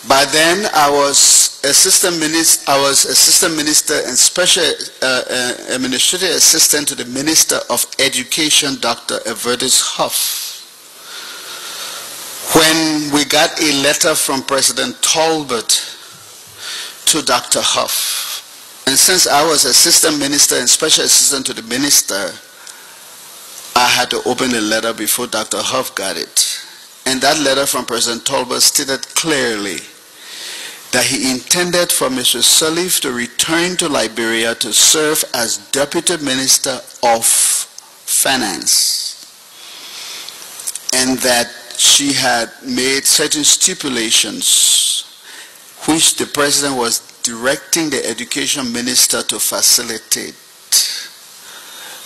By then, I was assistant minister and special administrative assistant to the Minister of Education, Dr. Evertus Huff. When we got a letter from President Talbot to Dr. Huff, and since I was assistant minister and special assistant to the minister, I had to open the letter before Dr. Huff got it. And that letter from President Talbot stated clearly that he intended for Mr. Sirleaf to return to Liberia to serve as Deputy Minister of Finance, and that she had made certain stipulations which the President was directing the Education Minister to facilitate.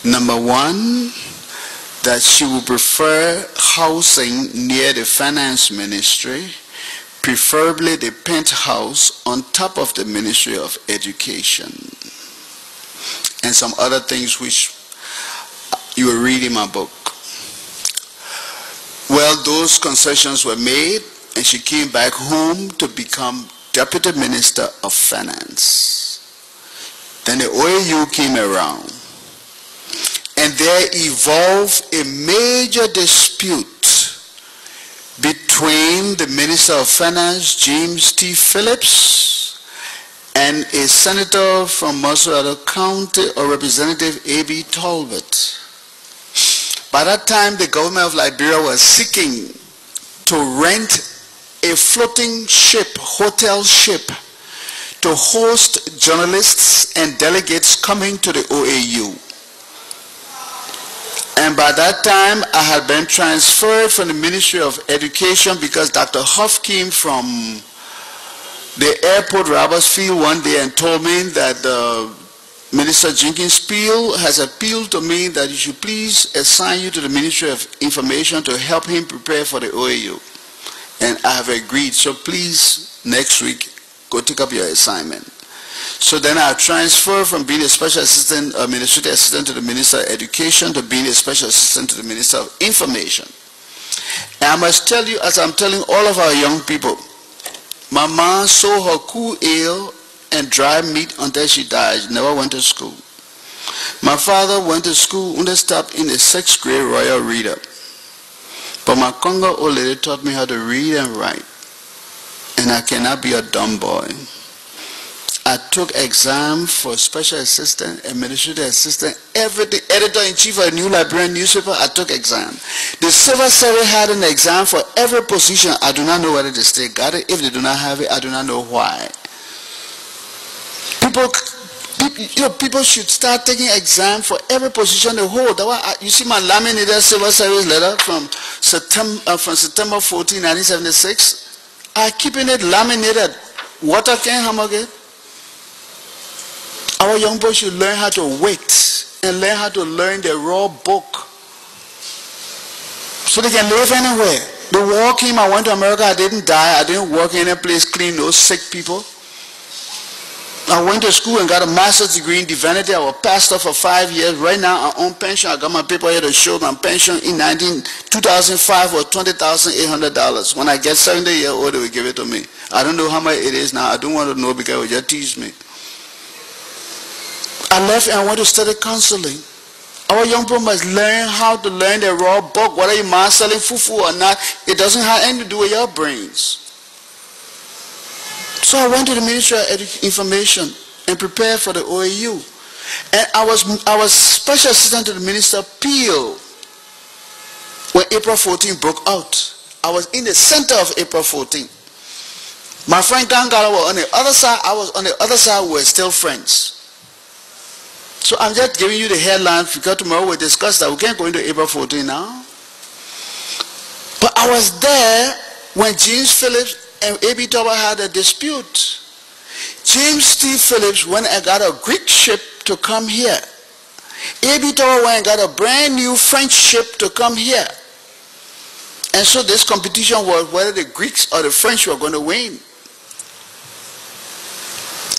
Number one, that she would prefer housing near the Finance Ministry, preferably the penthouse on top of the Ministry of Education, and some other things which you will read in my book. Well, those concessions were made, and she came back home to become Deputy Minister of Finance. Then the OAU came around, and there evolved a major dispute between the Minister of Finance, James T. Phillips, and a senator from Masoado County, or Representative A.B. Talbot. By that time, the government of Liberia was seeking to rent a floating ship, hotel ship, to host journalists and delegates coming to the OAU. And by that time, I had been transferred from the Ministry of Education because Dr. Huff came from the airport, Roberts Field, one day and told me that Minister Jenkins Peel has appealed to me that you should please assign you to the Ministry of Information to help him prepare for the OAU. And I have agreed, so please, next week, go take up your assignment. So then I transferred from being a special assistant, administrative assistant to the Minister of Education to being a special assistant to the Minister of Information. And I must tell you, as I'm telling all of our young people, my mom sold her cool ale and dry meat until she died. She never went to school. My father went to school and stopped in the 6th grade Royal Reader. But my Congo old lady taught me how to read and write. And I cannot be a dumb boy. I took exam for special assistant, administrative assistant, everything, editor-in-chief of a New Liberian newspaper. I took exam. The civil service had an exam for every position. I do not know whether the state got it. If they do not have it, I do not know why. People should start taking exam for every position they hold. You see my laminated civil service letter from September 14, 1976. I'm keeping it laminated. Water can't hammer it. Our young people should learn how to wait and learn how to learn the raw book so they can live anywhere. The war came, I went to America, I didn't die, I didn't work in any place, clean those sick people. I went to school and got a master's degree in divinity. I was pastor for 5 years. Right now I'm on pension. I got my paper here to show my pension in 2005 was $20,800. When I get 70 years old, they will give it to me. I don't know how much it is now. I don't want to know because it will just tease me. I left and I went to study counseling. Our young people must learn how to learn the raw book. Whether you're selling fufu or not, it doesn't have anything to do with your brains. So I went to the Ministry of Information and prepared for the OAU. And I was special assistant to the Minister Peel when April 14 broke out. I was in the center of April 14. My friend Gangala was on the other side. I was on the other side. We were still friends. So I'm just giving you the headlines because tomorrow we'll discuss that. We can't go into April 14 now. But I was there when James Phillips and A.B. Talbot had a dispute. James T. Phillips went and got a Greek ship to come here. A.B. Talbot went and got a brand new French ship to come here. And so this competition was whether the Greeks or the French were going to win.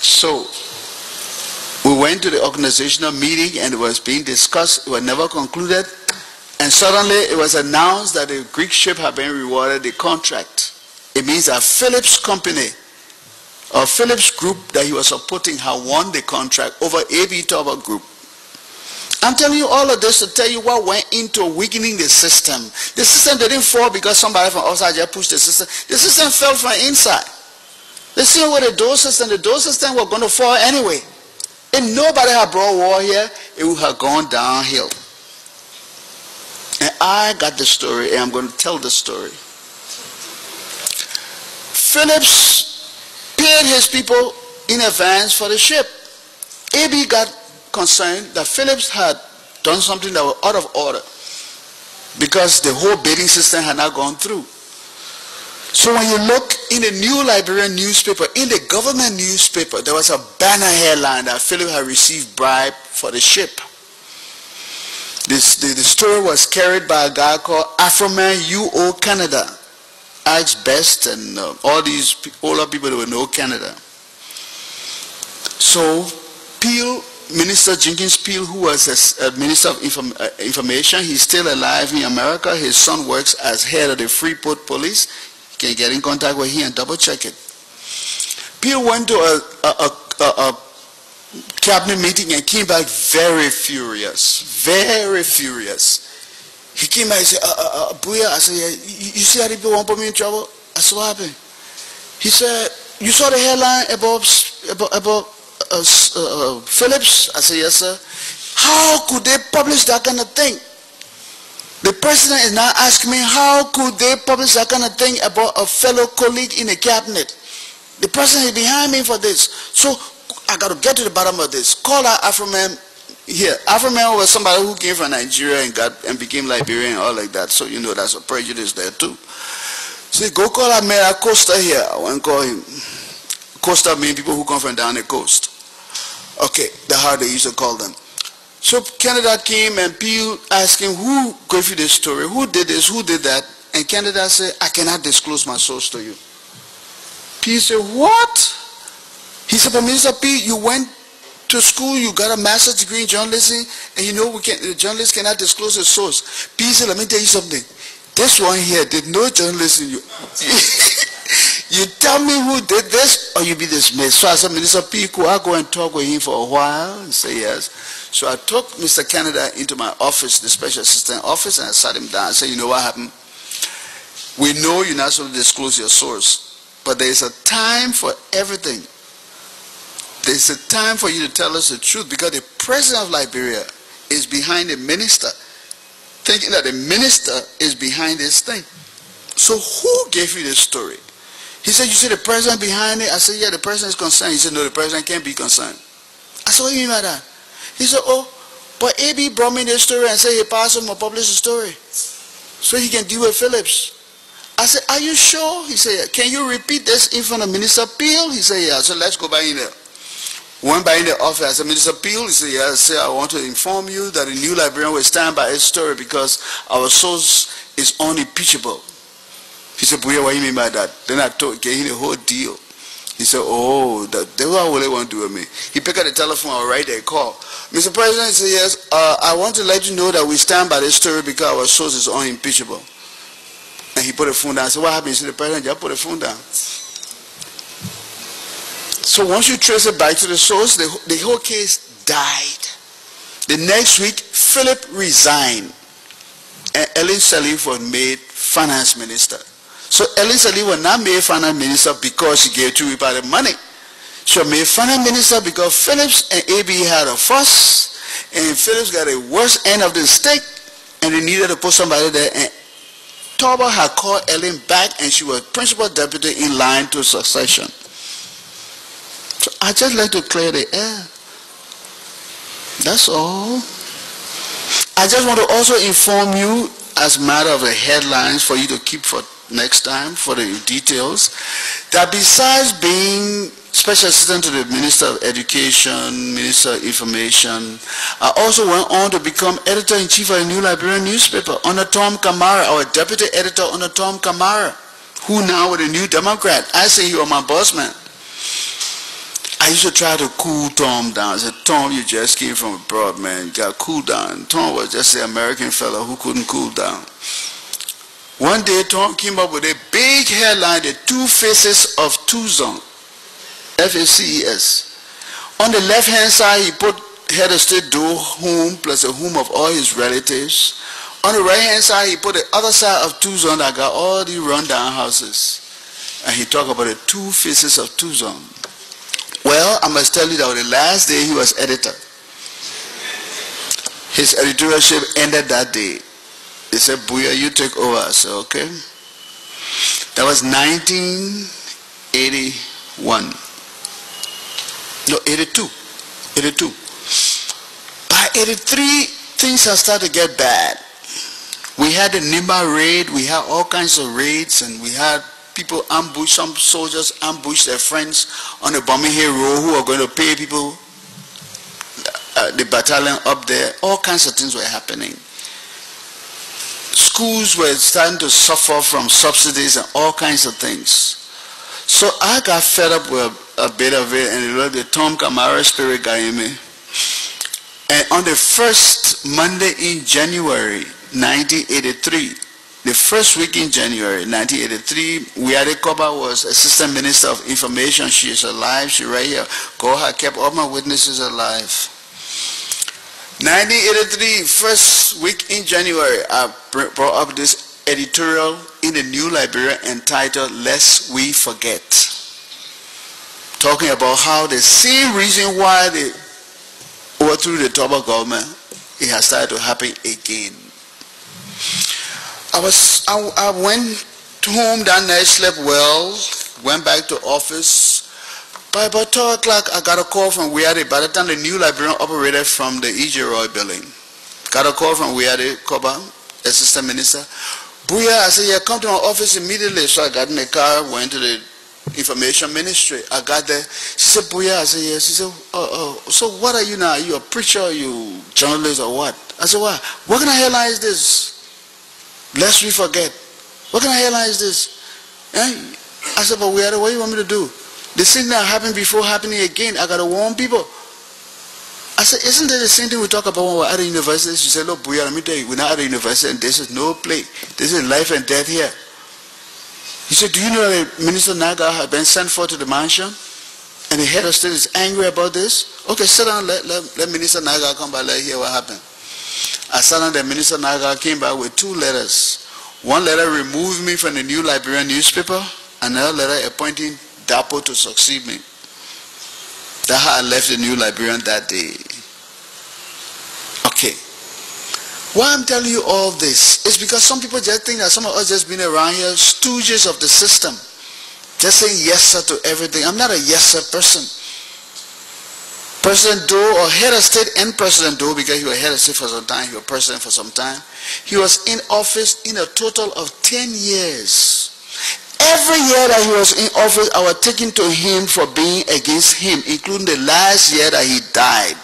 So we went to the organizational meeting and it was being discussed. It was never concluded. And suddenly it was announced that the Greek ship had been rewarded the contract. it means that Phillips Company, or Phillips Group that he was supporting, had won the contract over AB Tauber Group. I'm telling you all of this to tell you what went into weakening the system. The system didn't fall because somebody from outside just pushed the system. The system fell from inside. The same with the door system was going to fall anyway. If nobody had brought war here, it would have gone downhill. And I got the story, and I'm going to tell the story. Phillips paid his people in advance for the ship. AB got concerned that Phillips had done something that was out of order because the whole bidding system had not gone through. So when you look in the New Liberian newspaper, in the government newspaper, there was a banner headline that Phillips had received bribe for the ship. The story was carried by a guy called Afroman UO Canada, Alex Best, and all these older people that would know Canada. So Peel, Minister Jenkins Peel, who was a Minister of Information, he's still alive in America. His son works as head of the Freeport Police. You can get in contact with him and double check it. Peel went to a cabinet meeting and came back very furious, very furious. He came back and said, Bowier, I said, you see how the people want to put me in trouble? I said, what happened? He said, you saw the headline about Phillips? I said, yes, sir. How could they publish that kind of thing? The president is now asking me, how could they publish that kind of thing about a fellow colleague in the cabinet? The president is behind me for this. So I got to get to the bottom of this. Call out Afroman here. Afroman was somebody who came from Nigeria and became Liberian and all like that. So you know that's a prejudice there too. So go call out Mayor Costa here. I want to call him. Costa means people who come from down the coast. Okay, that's how they used to call them. So Canada came and Peel asked him, who gave you this story? Who did this? Who did that? And Canada said, I cannot disclose my source to you. Peel said, what? He said, but Mr. Peel, you went to school, you got a master's degree in journalism, and you know the journalist cannot disclose his source. Peel said, let me tell you something. This one here did no journalism. You tell me who did this, or you be dismissed. So I said, Minister P, could I go and talk with him for a while? He said, yes. So I took Mr. Canada into my office, the special assistant office, and I sat him down and said, you know what happened? We know you're not supposed to disclose your source, but there's a time for everything. There's a time for you to tell us the truth, because the president of Liberia is behind the minister, thinking that the minister is behind this thing. So who gave you this story? He said, you see the president behind it? I said, yeah, the president is concerned. He said, no, the president can't be concerned. I said, what do you mean by that? He said, oh, but AB brought me this story and said he passed him or publish the story so he can deal with Phillips. I said, are you sure? He said, yeah. Can you repeat this in front of Minister Peel? He said, yeah. So let's go by in there. Went by in the office. I said, Minister Peel? He said, yeah. I said, I want to inform you that the New Liberian will stand by its story because our source is unimpeachable. He said, Bowier, what do you mean by that? Then I gave him the whole deal. He said, oh, that's what they want to do with me. He picked up the telephone, I'll write a call. Mr. President, he said, yes, I want to let you know that we stand by this story because our source is unimpeachable. And he put the phone down. I said, what happened? He said, the president just put the phone down. So once you trace it back to the source, the whole case died. The next week, Philip resigned. And Ellen Sirleaf was made finance minister. So Ellen Sirleaf was not made finance minister because she gave 2 people the money. She was made finance minister because Phillips and AB had a fuss, and Phillips got a worse end of the stick, and they needed to put somebody there. And Tauber had called Ellen back, and she was principal deputy in line to succession. So I just like to clear the air. That's all. I just want to also inform you, as a matter of the headlines for you to keep for next time, for the details, that besides being special assistant to the Minister of Education, Minister of Information, I also went on to become editor-in-chief of the New Liberian newspaper under Tom Kamara, our deputy editor under Tom Kamara, who now with the New Democrat. I say you are my boss man. I used to try to cool Tom down. I said, Tom, you just came from abroad, man. You got to cool down. Tom was just an American fellow who couldn't cool down. One day Tom came up with a big headline, the two faces of Tucson, FACES. On the left hand side he put head of state Doe home plus a home of all his relatives. On the right hand side he put the other side of Tucson that got all the rundown houses. And he talked about the two faces of Tucson. Well, I must tell you that on the last day he was editor. His editorship ended that day. He said, Bowier, you take over. I said, okay. That was 1981. No, 82. 82. By 83, things have started to get bad. We had the Nimba raid. We had all kinds of raids, and we had people ambush. Some soldiers ambush their friends on the Bombing Hill Road who are going to pay people, the battalion up there. All kinds of things were happening. Schools were starting to suffer from subsidies and all kinds of things. So I got fed up with a bit of it, and the Tom Camara spirit got in me. And on the first Monday in January 1983, the first week in January 1983, Wiade Koba was Assistant Minister of Information. She is alive. She right here. God had kept all my witnesses alive. 1983, first week in January, I brought up this editorial in the New Liberia entitled Lest We Forget. Talking about how the same reason why they overthrew the Toba government, it has started to happen again. I went home that night, slept well, went back to office. By about 2 o'clock, I got a call from Wiade. By the time the New Liberian operated from the E.J. Roy building, got a call from Wiade Koba, Assistant Minister. Bowier, I said, yeah, come to my office immediately. So I got in the car, went to the Information Ministry. I got there. She said, Bowier, I said, yes. She said, so what are you now? Are you a preacher? Are you a journalist or what? I said, what kind of headline is this? Lest we forget. What kind of headline is this? Eh? I said, but Wiade, what do you want me to do? The same that happened before happening again. I got to warn people. I said, isn't that the same thing we talk about when we're at the university? She said, look, Bowier, let me tell you, we're not at the university and this is no play. This is life and death here. He said, do you know that Minister Naga had been sent for to the mansion? And the head of state is angry about this? Okay, sit down, let Minister Naga come by, let hear what happened. I sat down, the Minister Naga came back with 2 letters. One letter removed me from the New Liberian newspaper, another letter appointing Dapo to succeed me. That's how I left the New Liberian that day. Okay. Why I'm telling you all this is because some people just think that some of us just been around here, stooges of the system, just saying yes sir to everything. I'm not a yes sir person. President Doe, or head of state and President Doe, because he was head of state for some time, he was president for some time, he was in office in a total of 10 years. Every year that he was in office, I was taken to him for being against him, including the last year that he died.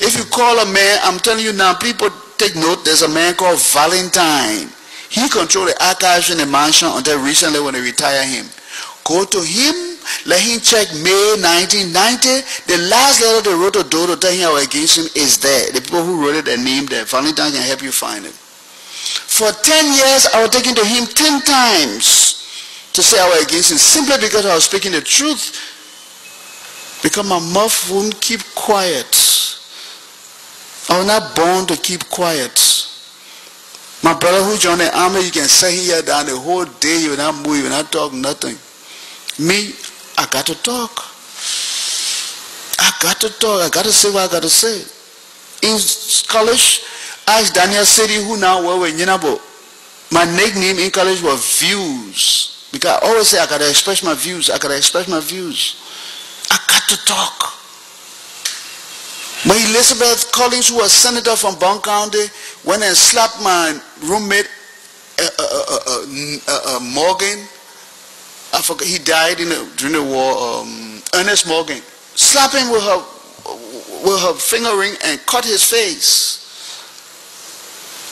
If you call a man, I'm telling you now, people take note, there's a man called Valentine. He controlled the archives in the mansion until recently when they retired him. Go to him, let him check May 1990. The last letter they wrote to Doe to tell him I was against him is there. The people who wrote it, their name there. Valentine can help you find it. For 10 years, I was taken to him 10 times to say I was against him, simply because I was speaking the truth. Because my mouth wouldn't keep quiet. I was not born to keep quiet. My brother who joined the army, you can sit here down the whole day, you will not move, you will not talk, nothing. Me, I got to talk. I got to talk. I got to say what I got to say. In college, ask Daniel City, who now work with Yinabo. My nickname in college was Views. Because I always say I got to express my views. I got to express my views. I got to talk. When Elizabeth Collins, who was senator from Bond County, went and slapped my roommate, Morgan. I forgot, he died during the war, Ernest Morgan. Slapped him with her finger ring and cut his face.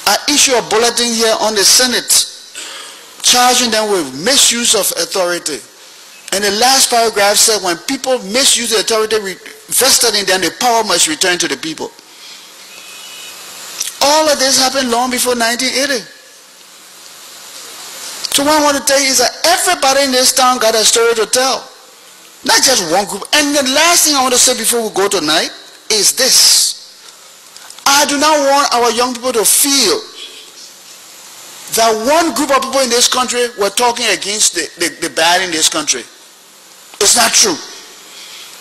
I issue a bulletin here on the Senate charging them with misuse of authority. And the last paragraph said when people misuse the authority vested in them, the power must return to the people. All of this happened long before 1980. So what I want to tell you is that everybody in this town got a story to tell. Not just one group. And the last thing I want to say before we go tonight is this. I do not want our young people to feel that one group of people in this country were talking against the bad in this country. It's not true.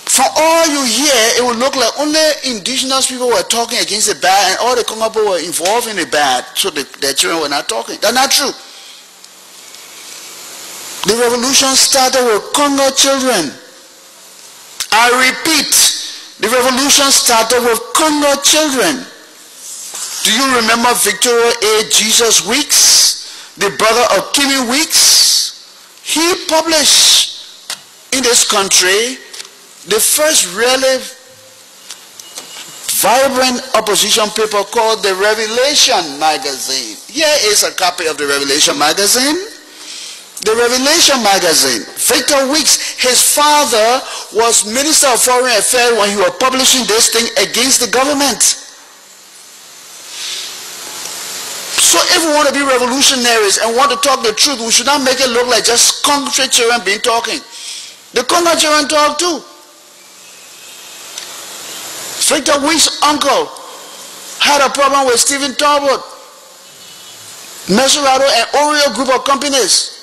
From all you hear, it will look like only indigenous people were talking against the bad and all the Congo people were involved in the bad, so their children were not talking. That's not true. The revolution started with Congo children. I repeat, the revolution started with Congo children. Do you remember Victoria A. Jesus Weeks, the brother of Kimi Weeks? He published in this country the first really vibrant opposition paper called the Revelation magazine. Here is a copy of the Revelation magazine. The Revelation magazine. Victor Weeks, his father was Minister of Foreign Affairs when he was publishing this thing against the government. So if we want to be revolutionaries and want to talk the truth, we should not make it look like just Congo children being talking. The Congo children talk too. Victor Weeks' uncle had a problem with Stephen Talbot, Mesurado and Oreo group of companies.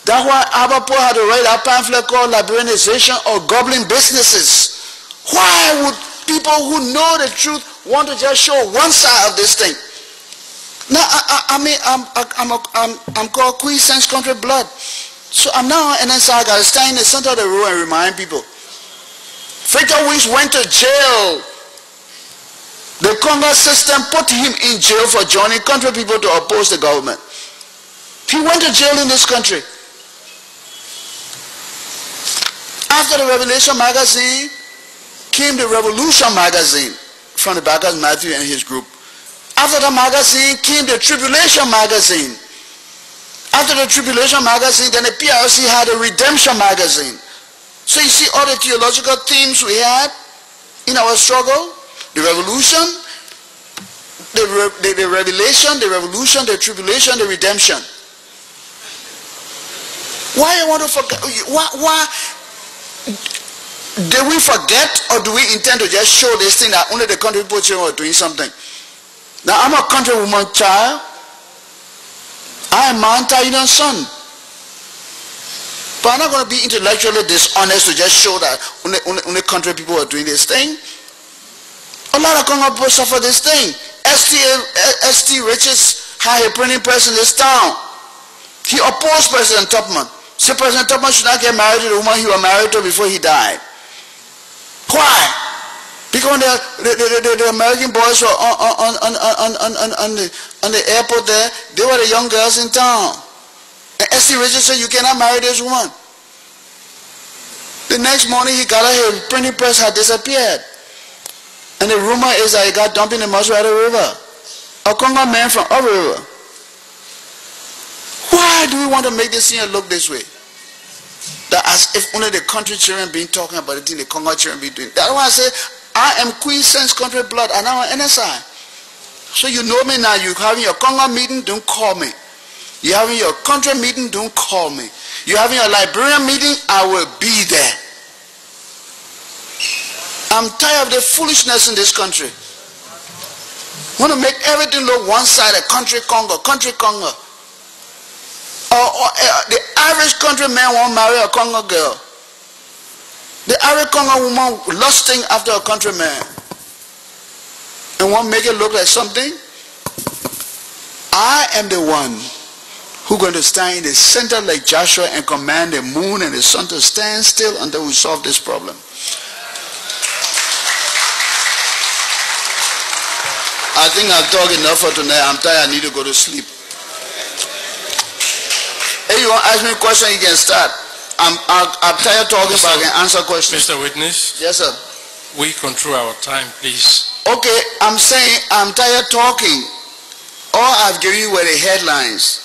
That's why Abapo had to write a pamphlet called Liberalization of Goblin Businesses. Why would people who know the truth want to just show one side of this thing? Now, I'm called Quiescence Country Blood. So I'm now an NSI. I got to stand in the center of the room and remind people. Victor Weeks went to jail. The Congo system put him in jail for joining country people to oppose the government. He went to jail in this country. After the Revelation magazine came the Revolution magazine from the backers Matthew and his group. After the magazine came the Tribulation magazine. After the Tribulation magazine, then the TRC had a Redemption magazine. So you see all the theological themes we had in our struggle: the revolution, the revelation, the revolution, the tribulation, the redemption. Why you want to forget? Why do we forget, or do we intend to just show this thing that only the country people children are doing something? Now I'm a countrywoman child. I am my Italian son. But I'm not going to be intellectually dishonest to just show that only country people are doing this thing. A lot of Congo people suffer this thing. S.T. Richards had a printing press in this town. He opposed President Tubman. Said President Tubman should not get married to the woman he was married to before he died. Why? Because the American boys were on the airport there, they were the young girls in town. And S.T. Richards said, you cannot marry this woman. The next morning he got her, his printing press had disappeared. And the rumor is that he got dumped in the Maserati River. A Congo man from a river. Why do we want to make this thing look this way? That as if only the country children being talking about the thing the Congo children be doing. That's why I say, I am Quiescence Country Blood and I'm an NSI. So you know me now. You having your Congo meeting, don't call me. You having your country meeting, don't call me. You having your Liberian meeting, I will be there. I'm tired of the foolishness in this country. Want to make everything look one-sided. Country Congo, country Congo. Or the average country man won't marry a Congo girl. The average Congo woman lusting after a country man. And won't make it look like something. I am the one who's going to stand in the center like Joshua and command the moon and the sun to stand still until we solve this problem. I think I've talked enough for tonight. I'm tired. I need to go to sleep. If you want to ask me a question, you can start. I'm tired talking, but I can answer questions. Mr. Witness? Yes, sir. We control our time, please. Okay, I'm saying I'm tired talking. All I've given you were the headlines.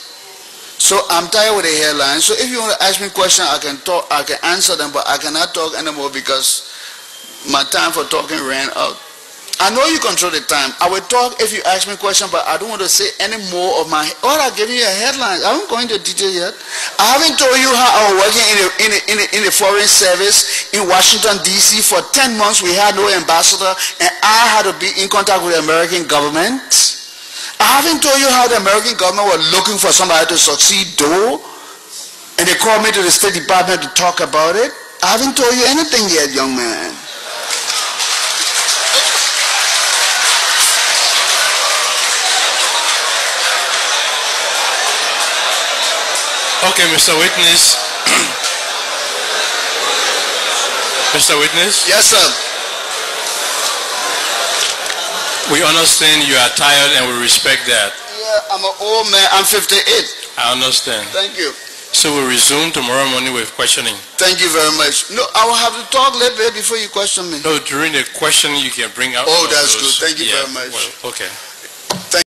So I'm tired with the headlines. So if you want to ask me a question, I can talk, I can answer them, but I cannot talk anymore because my time for talking ran out. I know you control the time. I will talk if you ask me a question, but I don't want to say any more of my. All I give you a headline. I haven't gone into detail yet. I haven't told you how I was working in the foreign service in Washington D.C. for 10 months. We had no ambassador, and I had to be in contact with the American government. I haven't told you how the American government was looking for somebody to succeed though, and they called me to the State Department to talk about it. I haven't told you anything yet, young man. Okay, Mr. Witness. Mr. Witness? Yes, sir. We understand you are tired and we respect that. Yeah, I'm an old man. I'm 58. I understand. Thank you. So we'll resume tomorrow morning with questioning. Thank you very much. No, I will have to talk a little bit before you question me. No, during the questioning you can bring out. Oh, that's good. Thank you very much. Well, okay. Thank